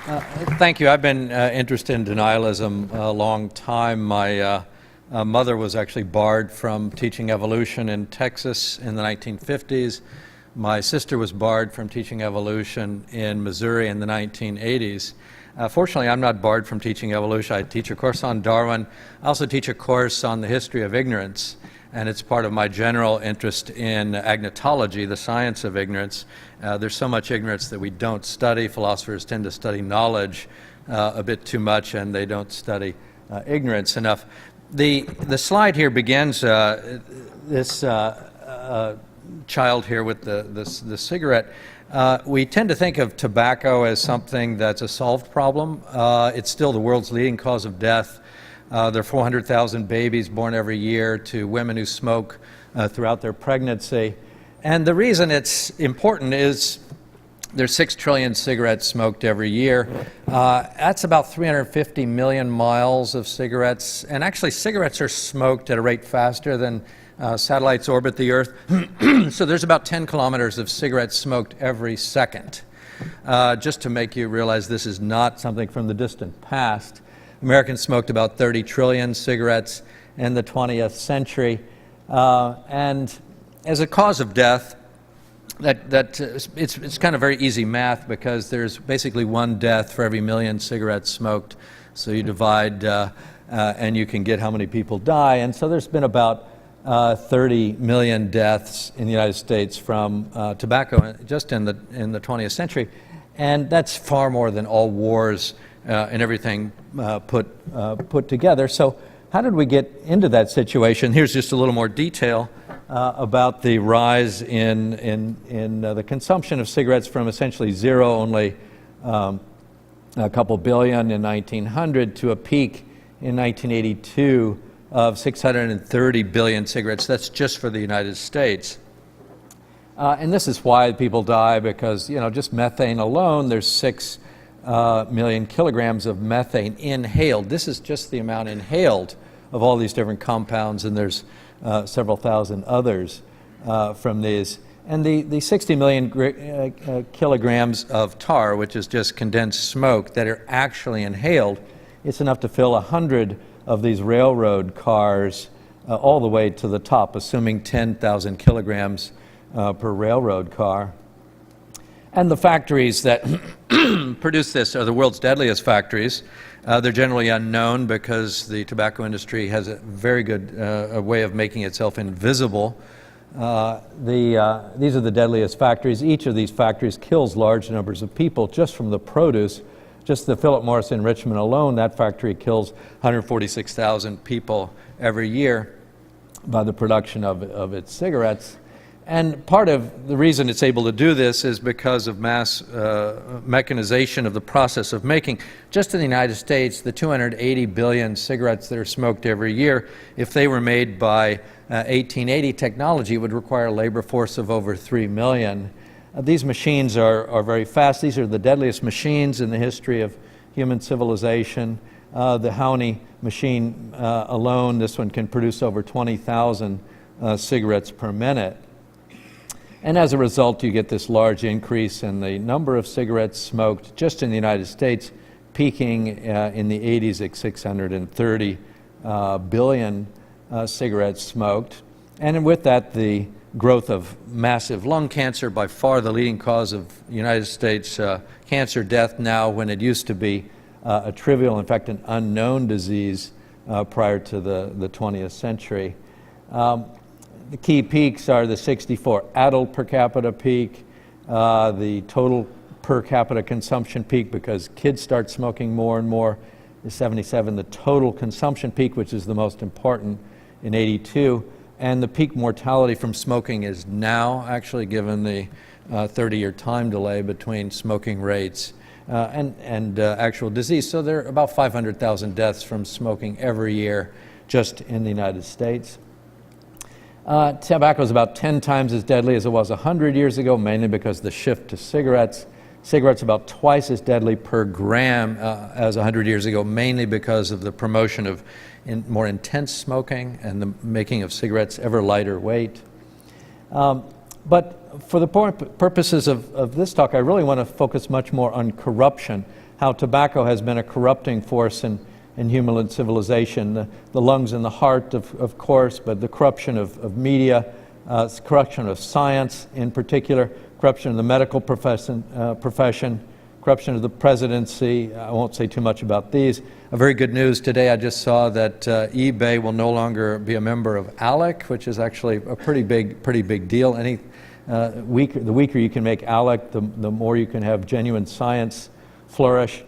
Thank you. I've been interested in denialism a long time. My mother was actually barred from teaching evolution in Texas in the 1950s. My sister was barred from teaching evolution in Missouri in the 1980s. Fortunately, I'm not barred from teaching evolution. I teach a course on Darwin. I also teach a course on the history of ignorance, and it's part of my general interest in agnotology, the science of ignorance. There's so much ignorance that we don't study. Philosophers tend to study knowledge a bit too much, and they don't study ignorance enough. The slide here begins this child here with the cigarette. We tend to think of tobacco as something that's a solved problem. It's still the world's leading cause of death. There are 400,000 babies born every year to women who smoke throughout their pregnancy. And the reason it's important is there's 6 trillion cigarettes smoked every year. That's about 350 million miles of cigarettes. And actually, cigarettes are smoked at a rate faster than satellites orbit the Earth. So there's about 10 kilometers of cigarettes smoked every second. Just to make you realize this is not something from the distant past. Americans smoked about 30 trillion cigarettes in the 20th century. And as a cause of death, it's kind of very easy math because there's basically one death for every million cigarettes smoked. So you divide and you can get how many people die. And so there's been about 30 million deaths in the United States from tobacco just in the 20th century. And that's far more than all wars and everything put together. So how did we get into that situation? Here's just a little more detail about the rise in the consumption of cigarettes from essentially zero, only a couple billion in 1900, to a peak in 1982 of 630 billion cigarettes. That's just for the United States. And this is why people die, because, you know, just methane alone, there's 6 million kilograms of methane inhaled. This is just the amount inhaled of all these different compounds, and there's several thousand others from these. And the 60 million kilograms of tar, which is just condensed smoke, that are actually inhaled, it's enough to fill 100 of these railroad cars all the way to the top, assuming 10,000 kilograms per railroad car. And the factories that produce this are the world's deadliest factories. They're generally unknown because the tobacco industry has a very good way of making itself invisible. These are the deadliest factories. Each of these factories kills large numbers of people just from the produce. Just the Philip Morris in Richmond alone, that factory kills 146,000 people every year by the production of its cigarettes. And part of the reason it's able to do this is because of mass mechanization of the process of making. Just in the United States, the 280 billion cigarettes that are smoked every year, if they were made by 1880 technology, would require a labor force of over 3 million. These machines are very fast. These are the deadliest machines in the history of human civilization. The Howney machine alone, this one can produce over 20,000 cigarettes per minute. And as a result, you get this large increase in the number of cigarettes smoked just in the United States, peaking in the 80s at 630 billion cigarettes smoked. And with that, the growth of massive lung cancer, by far the leading cause of United States cancer death now, when it used to be a trivial, in fact, an unknown disease prior to the 20th century. The key peaks are the 64 adult per capita peak, the total per capita consumption peak, because kids start smoking more and more, is 77, the total consumption peak, which is the most important, in 82. And the peak mortality from smoking is now, actually, given the 30-year time delay between smoking rates and actual disease. So there are about 500,000 deaths from smoking every year just in the United States. Tobacco is about 10 times as deadly as it was 100 years ago, mainly because of the shift to cigarettes. Cigarettes about twice as deadly per gram as 100 years ago, mainly because of the promotion of more intense smoking and the making of cigarettes ever lighter weight. But for the purposes of this talk, I really want to focus much more on corruption, how tobacco has been a corrupting force in human civilization. The lungs and the heart, of course, but the corruption of media, corruption of science in particular, corruption of the medical profession, corruption of the presidency. I won't say too much about these. A very good news today, I just saw that eBay will no longer be a member of ALEC, which is actually a pretty big deal. The weaker you can make ALEC, the more you can have genuine science flourish.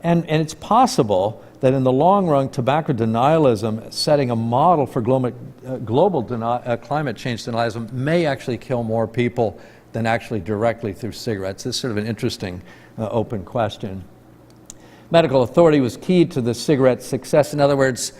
And it's possible that in the long run, tobacco denialism, setting a model for global climate change denialism, may actually kill more people than actually directly through cigarettes. This is sort of an interesting open question. Medical authority was key to the cigarette success. In other words,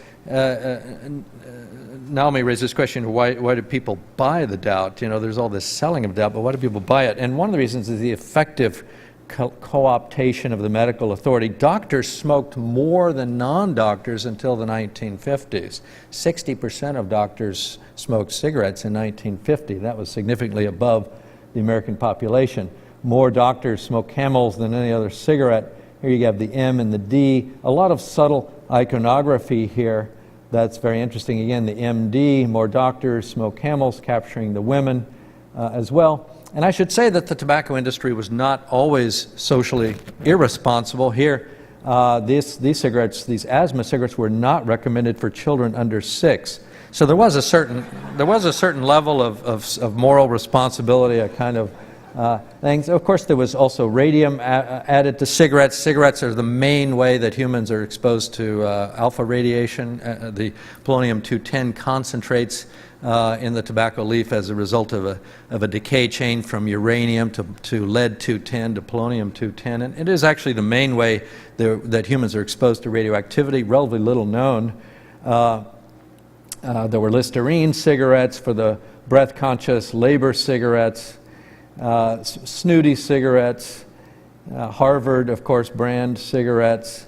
Naomi raised this question, why do people buy the doubt? You know, there's all this selling of doubt, but why do people buy it? And one of the reasons is the effective co-optation of the medical authority. Doctors smoked more than non-doctors until the 1950s. 60% of doctors smoked cigarettes in 1950. That was significantly above the American population. More doctors smoke Camels than any other cigarette. Here you have the M and the D. A lot of subtle iconography here. That's very interesting. Again, the MD, more doctors smoke Camels, capturing the women as well. And I should say that the tobacco industry was not always socially irresponsible. Here, these cigarettes, these asthma cigarettes, were not recommended for children under 6. So there was a certain level of moral responsibility, a kind of things. Of course, there was also radium added to cigarettes. Cigarettes are the main way that humans are exposed to alpha radiation. The polonium-210 concentrates in the tobacco leaf as a result of a decay chain from uranium to lead-210 to polonium-210. And it is actually the main way that humans are exposed to radioactivity, relatively little known. There were Listerine cigarettes for the breath-conscious, labor cigarettes, snooty cigarettes, Harvard, of course, brand cigarettes,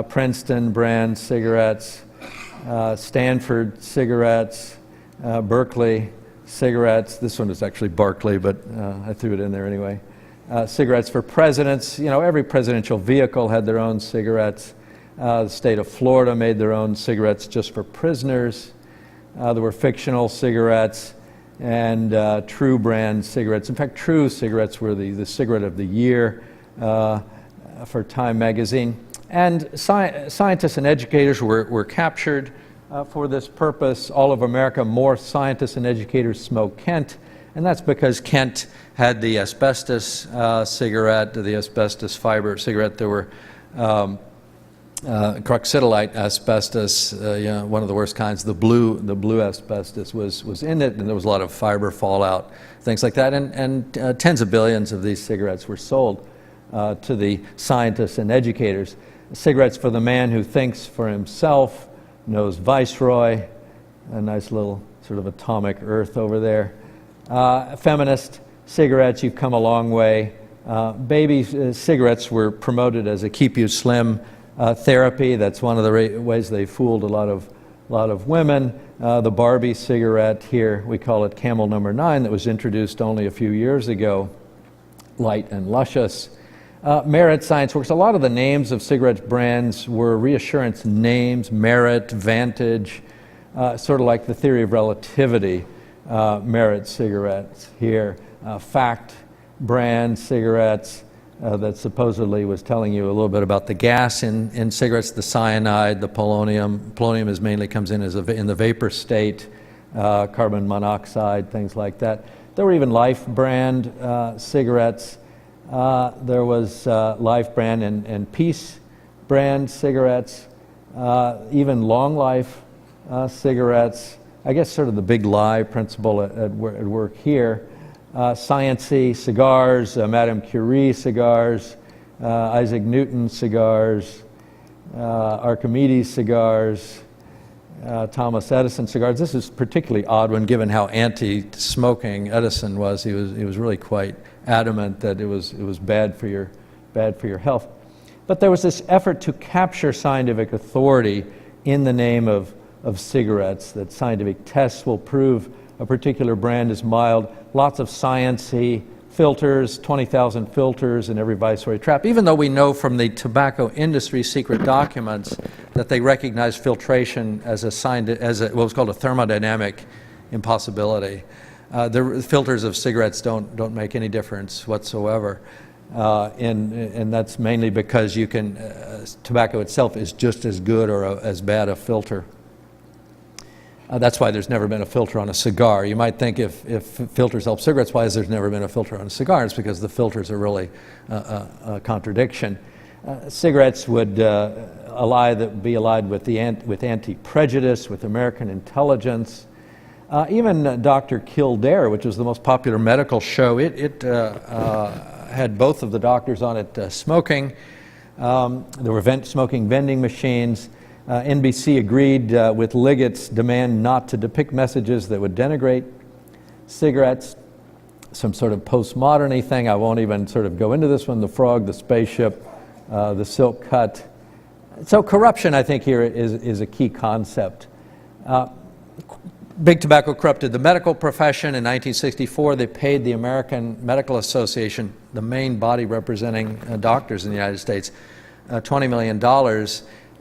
Princeton brand cigarettes, Stanford cigarettes, Berkeley cigarettes. This one is actually Barclay, but I threw it in there anyway. Cigarettes for presidents. You know, every presidential vehicle had their own cigarettes. The state of Florida made their own cigarettes just for prisoners. There were fictional cigarettes and True brand cigarettes. In fact, True cigarettes were the cigarette of the year for Time magazine. And scientists and educators were captured for this purpose. All of America, more scientists and educators smoke Kent, and that's because Kent had the asbestos cigarette, the asbestos fiber cigarette. There were croxidolite asbestos, one of the worst kinds. The blue asbestos was in it, and there was a lot of fiber fallout, things like that. And tens of billions of these cigarettes were sold to the scientists and educators. Cigarettes for the man who thinks for himself, knows Viceroy, a nice little sort of atomic Earth over there. Feminist cigarettes, you've come a long way. Baby cigarettes were promoted as a keep you slim therapy. That's one of the ways they fooled a lot of women. The Barbie cigarette here, we call it Camel number 9, that was introduced only a few years ago. Light and luscious. Merit Science Works. A lot of the names of cigarette brands were reassurance names, Merit, Vantage, sort of like the theory of relativity. Merit cigarettes here. Fact brand cigarettes that supposedly was telling you a little bit about the gas in cigarettes, the cyanide, the polonium. Polonium mainly comes in in the vapor state, carbon monoxide, things like that. There were even Life brand cigarettes. There was Life brand and Peace brand cigarettes, even Long Life cigarettes. I guess sort of the big lie principle at work here. Science-y cigars, Madame Curie cigars, Isaac Newton cigars, Archimedes cigars, Thomas Edison cigars. This is particularly odd one given how anti-smoking Edison was. He was really quite adamant that it was bad for your health. But there was this effort to capture scientific authority in the name of cigarettes, that scientific tests will prove a particular brand is mild. Lots of science-y filters, 20,000 filters in every viceroy trap, even though we know from the tobacco industry secret documents that they recognize filtration as what was called a thermodynamic impossibility. The filters of cigarettes don't make any difference whatsoever. And that's mainly because tobacco itself is just as good or as bad a filter. That's why there's never been a filter on a cigar. You might think if filters help cigarettes, why has there never been a filter on a cigar? It's because the filters are really a contradiction. Cigarettes would be allied with anti-prejudice, with American intelligence. Even Dr. Kildare, which was the most popular medical show, it had both of the doctors on it smoking. There were smoking vending machines. NBC agreed with Liggett's demand not to depict messages that would denigrate cigarettes. Some sort of postmodern-y thing. I won't even sort of go into this one. The frog, the spaceship, the silk cut. So corruption, I think, here is a key concept. Big Tobacco corrupted the medical profession. In 1964, they paid the American Medical Association, the main body representing doctors in the United States, $20 million.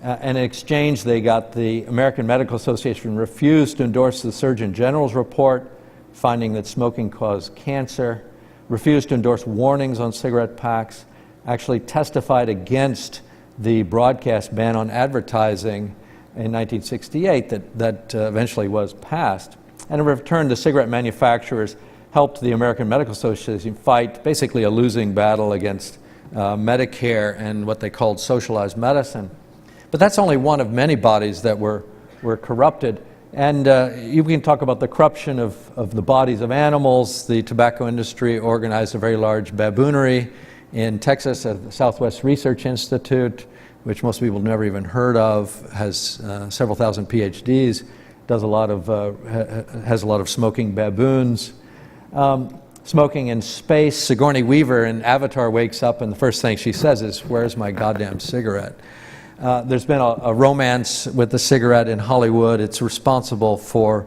And in exchange, they got the American Medical Association refused to endorse the Surgeon General's report, finding that smoking caused cancer, refused to endorse warnings on cigarette packs, actually testified against the broadcast ban on advertising in 1968 that eventually was passed. And in return, the cigarette manufacturers helped the American Medical Association fight basically a losing battle against Medicare and what they called socialized medicine. But that's only one of many bodies that were corrupted. And you can talk about the corruption of the bodies of animals. The tobacco industry organized a very large baboonery in Texas at the Southwest Research Institute, which most people have never even heard of, has several thousand PhDs, has a lot of smoking baboons. Smoking in space. Sigourney Weaver in Avatar wakes up and the first thing she says is, "Where's my goddamn cigarette?" There's been a romance with the cigarette in Hollywood. It's responsible for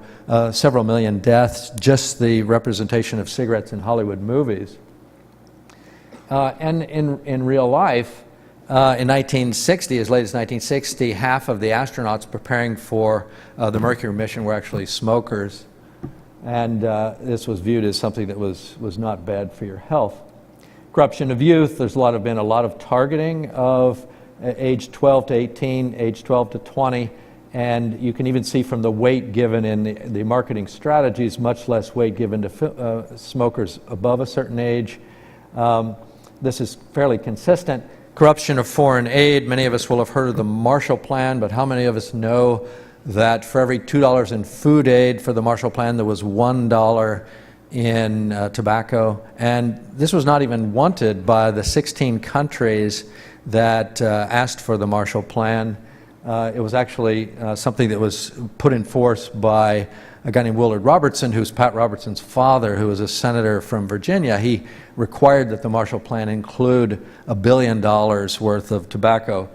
several million deaths, just the representation of cigarettes in Hollywood movies. And in real life, in 1960, as late as 1960, half of the astronauts preparing for the Mercury mission were actually smokers. And this was viewed as something that was not bad for your health. Corruption of youth. There's been a lot of targeting of age 12 to 18, age 12 to 20, and you can even see from the weight given in the marketing strategies, much less weight given to smokers above a certain age. This is fairly consistent. Corruption of foreign aid. Many of us will have heard of the Marshall Plan, but how many of us know that for every $2 in food aid for the Marshall Plan, there was $1 in tobacco? And this was not even wanted by the 16 countries that asked for the Marshall Plan. It was actually something that was put in force by a guy named Willard Robertson, who's Pat Robertson's father, who was a senator from Virginia. He required that the Marshall Plan include $1 billion worth of tobacco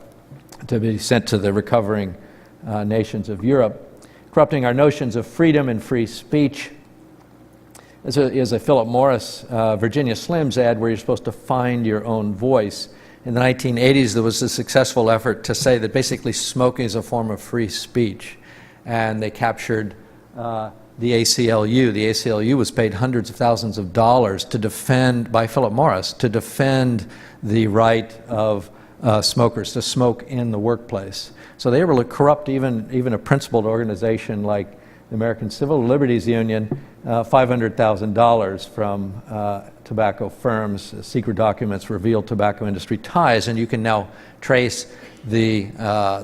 to be sent to the recovering nations of Europe. Corrupting our notions of freedom and free speech. Is a Philip Morris Virginia Slims ad where you're supposed to find your own voice. In the 1980s, there was a successful effort to say that basically smoking is a form of free speech. And they captured the ACLU. The ACLU was paid hundreds of thousands of dollars by Philip Morris, to defend the right of smokers to smoke in the workplace. So they were able to corrupt even a principled organization like the American Civil Liberties Union, $500,000 from tobacco firms. Secret documents revealed tobacco industry ties, and you can now trace the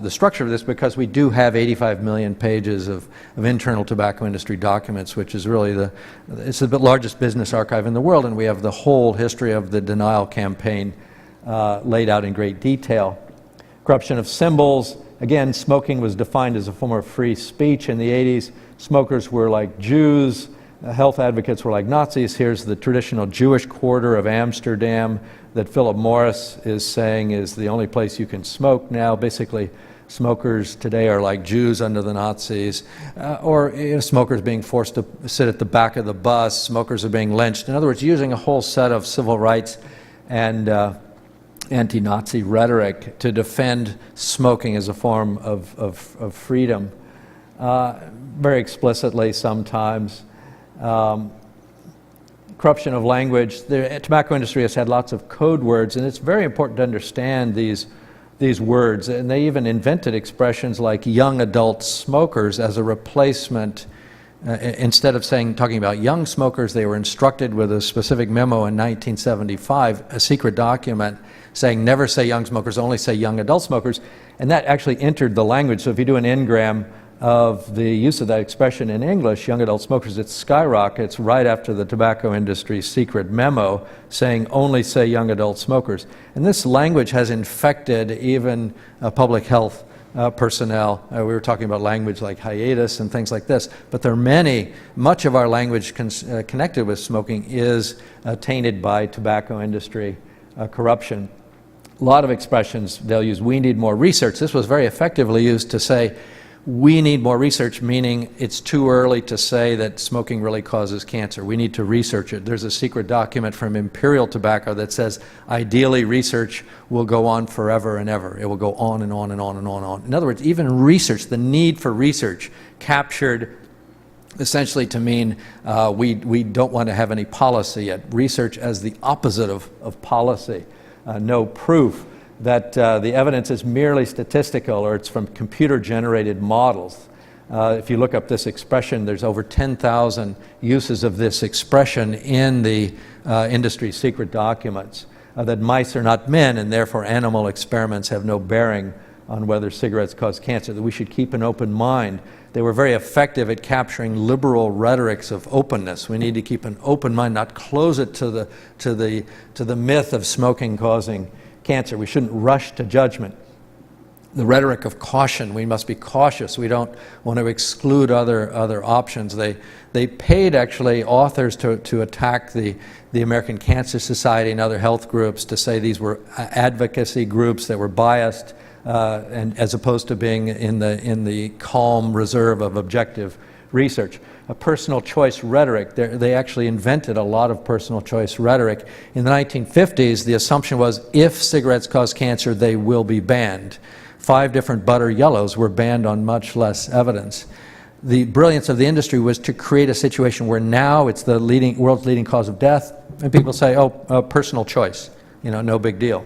structure of this because we do have 85 million pages of internal tobacco industry documents, which is really it's the largest business archive in the world, and we have the whole history of the denial campaign laid out in great detail. Corruption of symbols. Again, smoking was defined as a form of free speech in the 80s. Smokers were like Jews. Health advocates were like Nazis. Here's the traditional Jewish quarter of Amsterdam that Philip Morris is saying is the only place you can smoke now. Basically, Smokers today are like Jews under the Nazis, or smokers being forced to sit at the back of the bus, smokers are being lynched. In other words, using a whole set of civil rights and anti-Nazi rhetoric to defend smoking as a form of freedom, very explicitly sometimes. Corruption of language. The tobacco industry has had lots of code words, and it's very important to understand these words. And they even invented expressions like young adult smokers as a replacement. Instead of talking about young smokers, they were instructed with a specific memo in 1975, a secret document saying never say young smokers, only say young adult smokers. And that actually entered the language. So if you do an engram of the use of that expression in English, young adult smokers, it skyrockets right after the tobacco industry's secret memo saying only say young adult smokers. And this language has infected even public health personnel. We were talking about language like hiatus and things like this, but there are much of our language connected with smoking is tainted by tobacco industry corruption. A lot of expressions they'll use, we need more research. This was very effectively used to say, we need more research, meaning it's too early to say that smoking really causes cancer. We need to research it. There's a secret document from Imperial Tobacco that says, ideally, research will go on forever and ever. It will go on and on and on and on and on. In other words, even research, the need for research, captured essentially to mean we don't want to have any policy yet. Research as the opposite of policy. No proof that the evidence is merely statistical or it's from computer-generated models. If you look up this expression, there's over 10,000 uses of this expression in the industry's secret documents, that mice are not men and therefore animal experiments have no bearing on whether cigarettes cause cancer, that we should keep an open mind. They were very effective at capturing liberal rhetorics of openness. We need to keep an open mind, not close it to the myth of smoking causing cancer. We shouldn't rush to judgment. The rhetoric of caution, we must be cautious. We don't want to exclude other options. They paid actually authors to attack the American Cancer Society and other health groups, to say these were advocacy groups that were biased, and as opposed to being in the calm reserve of objective research. A personal choice rhetoric. They actually invented a lot of personal choice rhetoric. In the 1950s, the assumption was if cigarettes cause cancer, they will be banned. 5 different butter yellows were banned on much less evidence. The brilliance of the industry was to create a situation where now it's the world's leading cause of death, and people say, oh, personal choice, no big deal.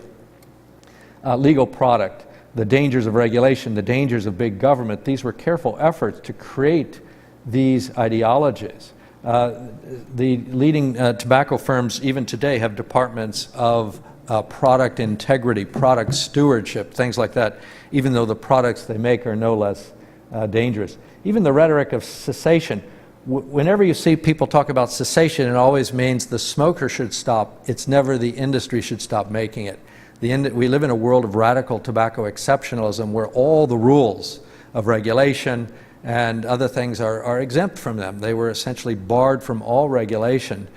Legal product, the dangers of regulation, the dangers of big government, these were careful efforts to create these ideologies. The leading tobacco firms even today have departments of product integrity, product stewardship, things like that, even though the products they make are no less dangerous. Even the rhetoric of cessation. Whenever you see people talk about cessation, it always means the smoker should stop. It's never the industry should stop making it. We live in a world of radical tobacco exceptionalism where all the rules of regulation and other things are exempt from them. They were essentially barred from all regulation.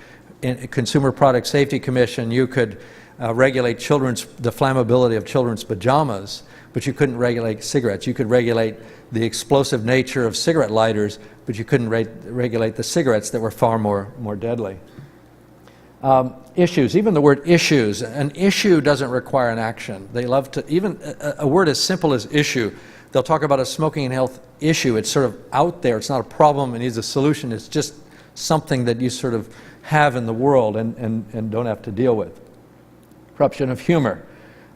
In Consumer Product Safety Commission, you could regulate the flammability of children's pajamas, but you couldn't regulate cigarettes. You could regulate the explosive nature of cigarette lighters, but you couldn't regulate the cigarettes that were far more deadly. Issues, even the word issues. An issue doesn't require an action. They love to, even a word as simple as issue, they'll talk about a smoking and health issue. It's sort of out there. It's not a problem. It needs a solution. It's just something that you sort of have in the world and don't have to deal with. Corruption of humor.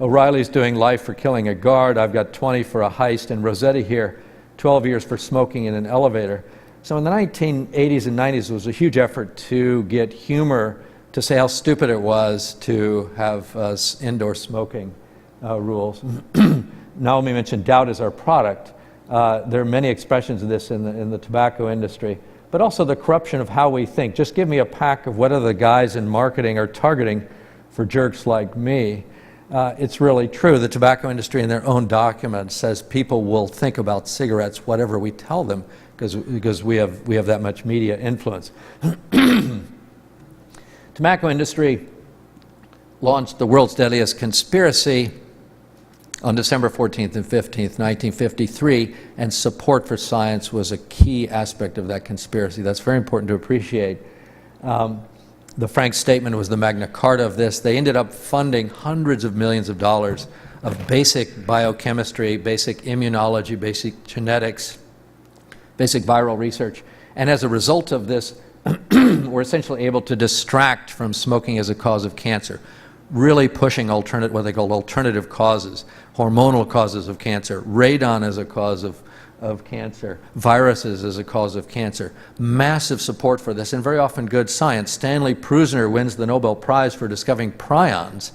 O'Reilly's doing life for killing a guard. I've got 20 for a heist. And Rossetti here, 12 years for smoking in an elevator. So in the 1980s and 90s, there was a huge effort to get humor to say how stupid it was to have indoor smoking rules. Naomi mentioned doubt is our product. There are many expressions of this in the tobacco industry, but also the corruption of how we think. Just give me a pack of what other guys in marketing are targeting for jerks like me. It's really true. The tobacco industry in their own documents says people will think about cigarettes whatever we tell them because we have that much media influence. Tobacco industry launched the world's deadliest conspiracy on December 14th and 15th, 1953, and support for science was a key aspect of that conspiracy. That's very important to appreciate. The Frank Statement was the Magna Carta of this. They ended up funding hundreds of millions of dollars of basic biochemistry, basic immunology, basic genetics, basic viral research. And as a result of this, we're essentially able to distract from smoking as a cause of cancer, really pushing what they call alternative causes, hormonal causes of cancer, radon as a cause of cancer, viruses as a cause of cancer. Massive support for this, and very often good science. Stanley Prusiner wins the Nobel Prize for discovering prions.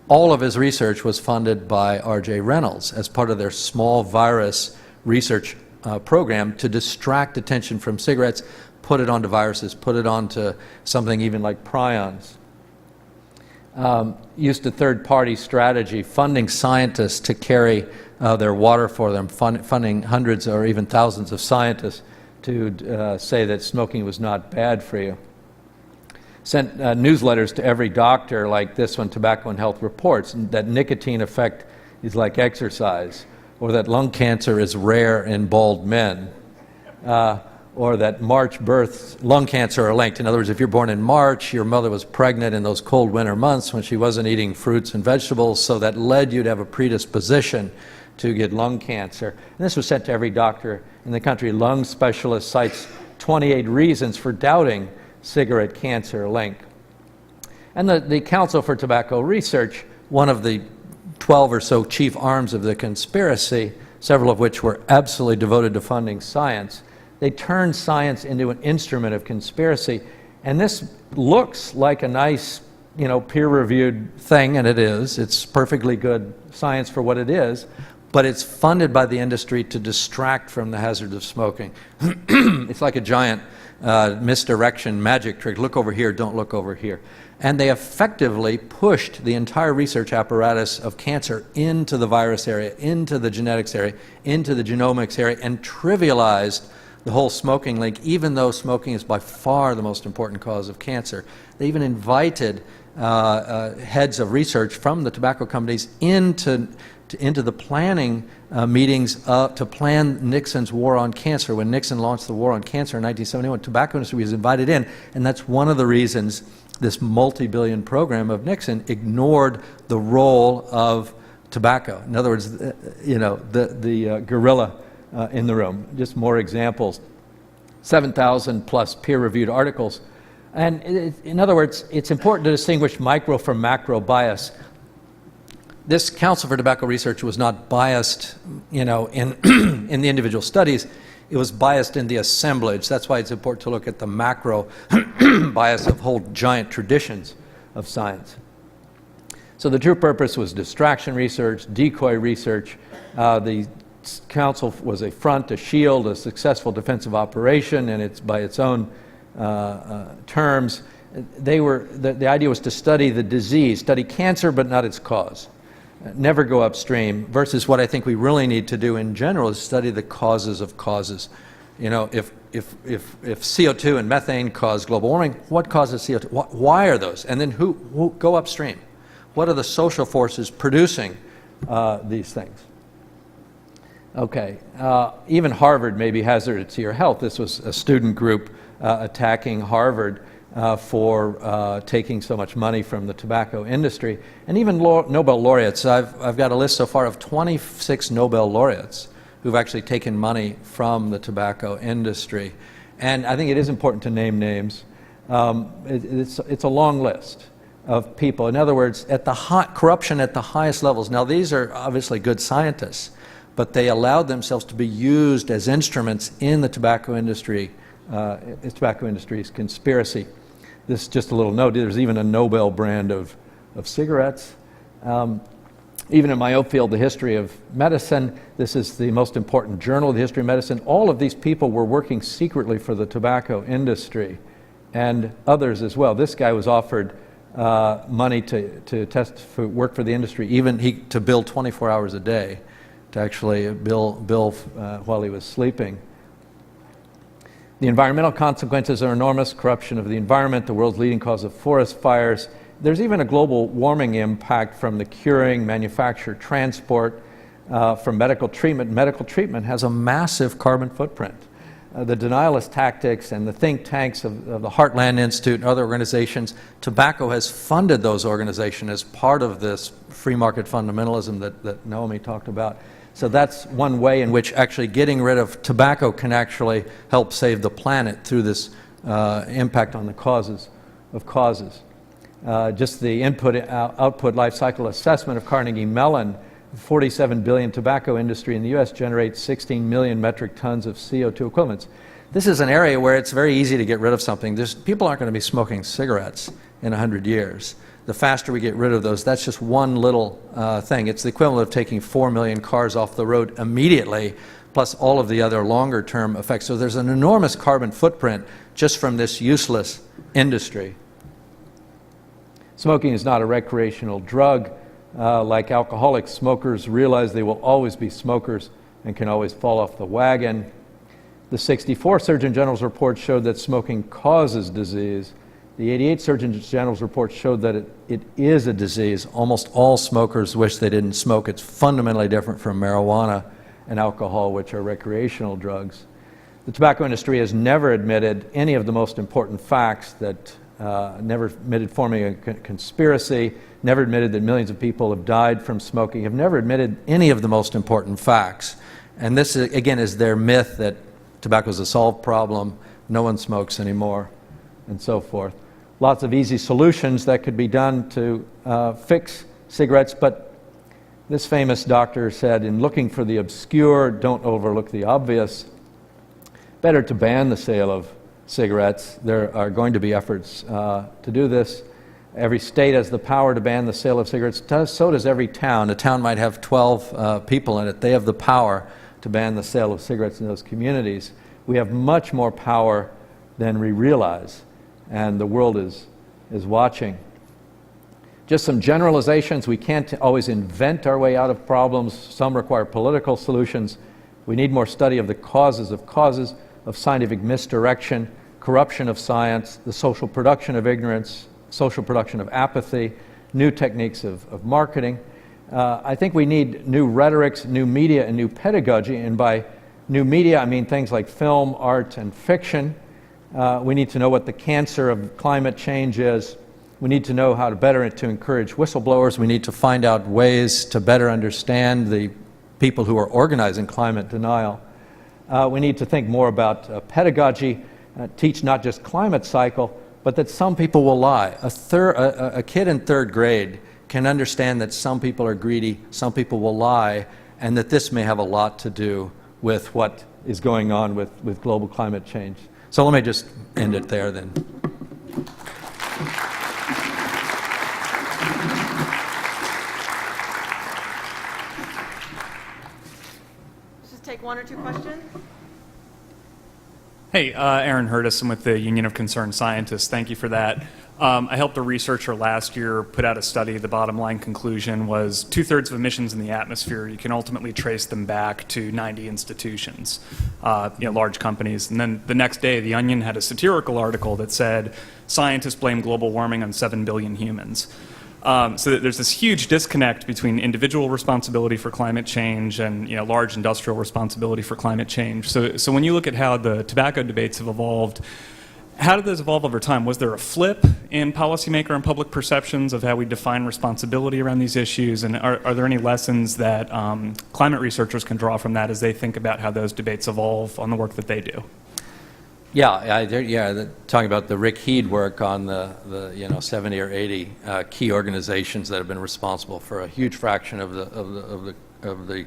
All of his research was funded by R.J. Reynolds as part of their small virus research program to distract attention from cigarettes, put it onto viruses, put it onto something even like prions. Used a third-party strategy, funding scientists to carry their water for them, funding hundreds or even thousands of scientists to say that smoking was not bad for you. Sent newsletters to every doctor like this one, Tobacco and Health Reports, that nicotine effect is like exercise, or that lung cancer is rare in bald men, or that March births, lung cancer are linked. In other words, if you're born in March, your mother was pregnant in those cold winter months when she wasn't eating fruits and vegetables, so that led you to have a predisposition to get lung cancer. And this was sent to every doctor in the country. Lung specialist cites 28 reasons for doubting cigarette cancer link. And the Council for Tobacco Research, one of the 12 or so chief arms of the conspiracy, several of which were absolutely devoted to funding science, they turned science into an instrument of conspiracy. And this looks like a nice, peer-reviewed thing, and it is. It's perfectly good science for what it is, but it's funded by the industry to distract from the hazards of smoking. It's like a giant misdirection magic trick. Look over here, don't look over here. And they effectively pushed the entire research apparatus of cancer into the virus area, into the genetics area, into the genomics area, and trivialized the whole smoking link, even though smoking is by far the most important cause of cancer. They even invited heads of research from the tobacco companies into the planning meetings to plan Nixon's war on cancer. When Nixon launched the war on cancer in 1971, tobacco industry was invited in, and that's one of the reasons this multi-billion program of Nixon ignored the role of tobacco. In other words, the gorilla in the room. Just more examples. 7,000 plus peer-reviewed articles. And in other words, it's important to distinguish micro from macro bias. This Council for Tobacco Research was not biased, in in the individual studies. It was biased in the assemblage. That's why it's important to look at the macro bias of whole giant traditions of science. So the true purpose was distraction research, decoy research. The Council was a front, a shield, a successful defensive operation, and it's by its own terms. The idea was to study the disease, study cancer, but not its cause. Never go upstream, versus what I think we really need to do in general is study the causes of causes. If CO2 and methane cause global warming, what causes CO2? Why are those? And then who go upstream? What are the social forces producing these things? Okay, even Harvard may be hazardous to your health. This was a student group attacking Harvard for taking so much money from the tobacco industry. And even Nobel laureates. I've got a list so far of 26 Nobel laureates who've actually taken money from the tobacco industry. And I think it is important to name names. It's a long list of people. In other words, corruption at the highest levels. Now, these are obviously good scientists, but they allowed themselves to be used as instruments in the tobacco industry's conspiracy. This is just a little note. There's even a Nobel brand of cigarettes. Even in my own field, the history of medicine, this is the most important journal of the history of medicine. All of these people were working secretly for the tobacco industry, and others as well. This guy was offered money to work for the industry, even to bill 24 hours a day, to actually bill while he was sleeping. The environmental consequences are enormous. Corruption of the environment, the world's leading cause of forest fires. There's even a global warming impact from the curing, manufacture, transport, from medical treatment. Medical treatment has a massive carbon footprint. The denialist tactics and the think tanks of the Heartland Institute and other organizations, tobacco has funded those organizations as part of this free market fundamentalism that Naomi talked about. So that's one way in which actually getting rid of tobacco can actually help save the planet through this impact on the causes of causes. Just the input-output life cycle assessment of Carnegie Mellon, 47 billion tobacco industry in the U.S. generates 16 million metric tons of CO2 equivalents. This is an area where it's very easy to get rid of something. People aren't going to be smoking cigarettes in 100 years. The faster we get rid of those, that's just one little thing. It's the equivalent of taking 4 million cars off the road immediately, plus all of the other longer-term effects. So there's an enormous carbon footprint just from this useless industry. Smoking is not a recreational drug. Like alcoholics, smokers realize they will always be smokers and can always fall off the wagon. The 64 Surgeon General's report showed that smoking causes disease. The 88 Surgeon General's report showed that it is a disease. Almost all smokers wish they didn't smoke. It's fundamentally different from marijuana and alcohol, which are recreational drugs. The tobacco industry has never admitted any of the most important facts, that never admitted forming a conspiracy, never admitted that millions of people have died from smoking, have never admitted any of the most important facts. And this, again, is their myth that tobacco is a solved problem, no one smokes anymore, and so forth. Lots of easy solutions that could be done to fix cigarettes, but this famous doctor said, in looking for the obscure, don't overlook the obvious. Better to ban the sale of cigarettes. There are going to be efforts to do this. Every state has the power to ban the sale of cigarettes. So does every town. A town might have 12 people in it. They have the power to ban the sale of cigarettes in those communities. We have much more power than we realize, and the world is watching. Just some generalizations. We can't always invent our way out of problems. Some require political solutions. We need more study of the causes, of scientific misdirection, corruption of science, the social production of ignorance, social production of apathy, new techniques of marketing. I think we need new rhetorics, new media, and new pedagogy. And by new media, I mean things like film, art, and fiction. We need to know what the cancer of climate change is. We need to know how to encourage whistleblowers. We need to find out ways to better understand the people who are organizing climate denial. We need to think more about pedagogy, teach not just climate cycle, but that some people will lie. A kid in third grade can understand that some people are greedy, some people will lie, and that this may have a lot to do with what is going on with global climate change. So let me just end it there then. Take one or two questions. Hey, Aaron Hurtis, I'm with the Union of Concerned Scientists. Thank you for that. I helped a researcher last year put out a study. The bottom line conclusion was 2/3 of emissions in the atmosphere, you can ultimately trace them back to 90 institutions, large companies. And then the next day, The Onion had a satirical article that said, scientists blame global warming on 7 billion humans. So there's this huge disconnect between individual responsibility for climate change and large industrial responsibility for climate change. So when you look at how the tobacco debates have evolved, how did those evolve over time? Was there a flip in policymaker and public perceptions of how we define responsibility around these issues? And are there any lessons that climate researchers can draw from that as they think about how those debates evolve on the work that they do? Talking about the Rick Heed work on the 70 or 80 key organizations that have been responsible for a huge fraction of the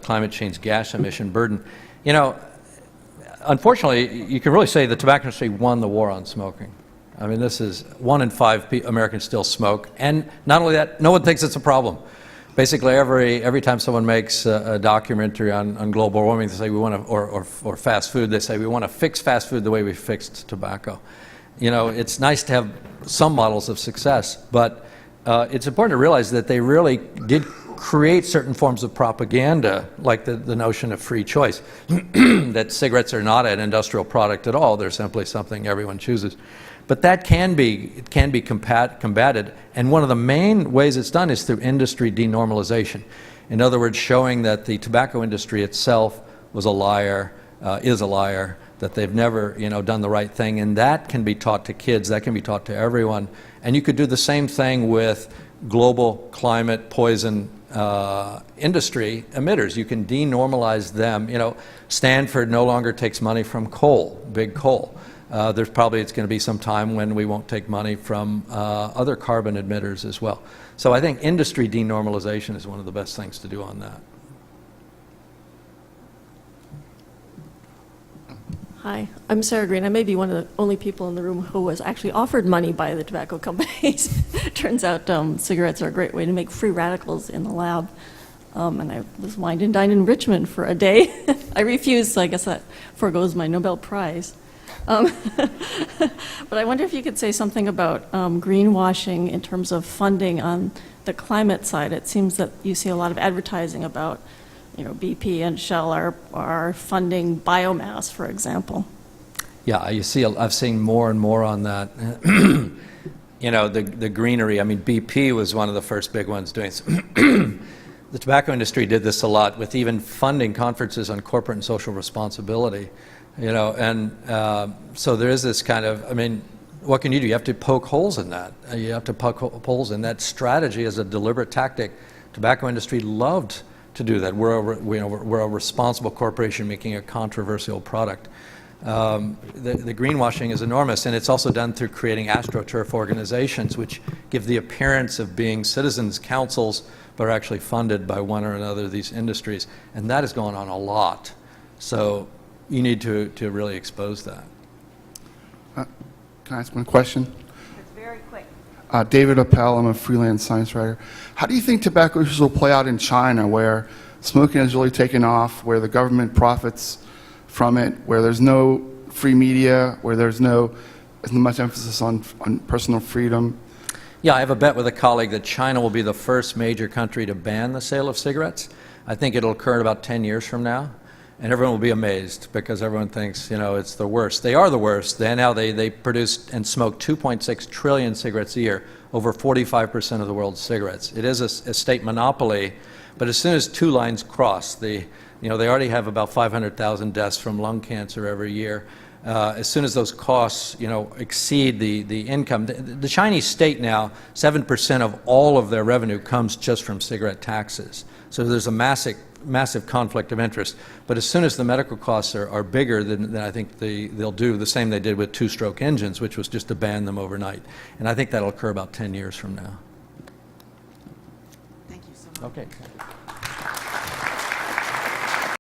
climate change gas emission burden. Unfortunately, you can really say the tobacco industry won the war on smoking. I mean, this is 1 in 5 Americans still smoke, and not only that, no one thinks it's a problem. Basically, every time someone makes a documentary on global warming, they say we want to, or fast food, they say we want to fix fast food the way we fixed tobacco. It's nice to have some models of success, but it's important to realize that they really did create certain forms of propaganda, like the notion of free choice, that cigarettes are not an industrial product at all, they're simply something everyone chooses. But that can be combated, and one of the main ways it's done is through industry denormalization. In other words, showing that the tobacco industry itself was a liar, is a liar, that they've never, done the right thing, and that can be taught to kids, that can be taught to everyone. And you could do the same thing with global climate poison industry emitters. You can denormalize them. Stanford no longer takes money from coal, big coal. It's going to be some time when we won't take money from other carbon emitters as well. So I think industry denormalization is one of the best things to do on that. Hi, I'm Sarah Green. I may be one of the only people in the room who was actually offered money by the tobacco companies. Turns out cigarettes are a great way to make free radicals in the lab. And I was wined and dined in Richmond for a day. I refused, so I guess that forgoes my Nobel Prize. But I wonder if you could say something about greenwashing in terms of funding on the climate side. It seems that you see a lot of advertising about BP and Shell are funding biomass, for example. Yeah, I've seen more and more on that. The greenery. I mean, BP was one of the first big ones doing this. The tobacco industry did this a lot with even funding conferences on corporate and social responsibility. So there is this kind of, what can you do? You have to poke holes in that. You have to poke holes in that strategy as a deliberate tactic. Tobacco industry loved to do that. We're a responsible corporation making a controversial product. The greenwashing is enormous, and it's also done through creating astroturf organizations, which give the appearance of being citizens' councils, but are actually funded by one or another of these industries. And that is going on a lot. So you need to really expose that. Can I ask one question? It's very quick. David Appel, I'm a freelance science writer. How do you think tobacco issues will play out in China, where smoking has really taken off, where the government profits from it, where there's no free media, where there's not much emphasis on personal freedom? Yeah, I have a bet with a colleague that China will be the first major country to ban the sale of cigarettes. I think it'll occur in about 10 years from now. And everyone will be amazed because everyone thinks, it's the worst. They are the worst. They produce and smoke 2.6 trillion cigarettes a year, over 45% of the world's cigarettes. It is a state monopoly, but as soon as two lines cross, they already have about 500,000 deaths from lung cancer every year. As soon as those costs, exceed the income, the Chinese state now, 7% of all of their revenue comes just from cigarette taxes. So there's a massive conflict of interest. But as soon as the medical costs are bigger, then I think they'll do the same they did with two-stroke engines, which was just to ban them overnight. And I think that'll occur about 10 years from now. Thank you so much. Okay.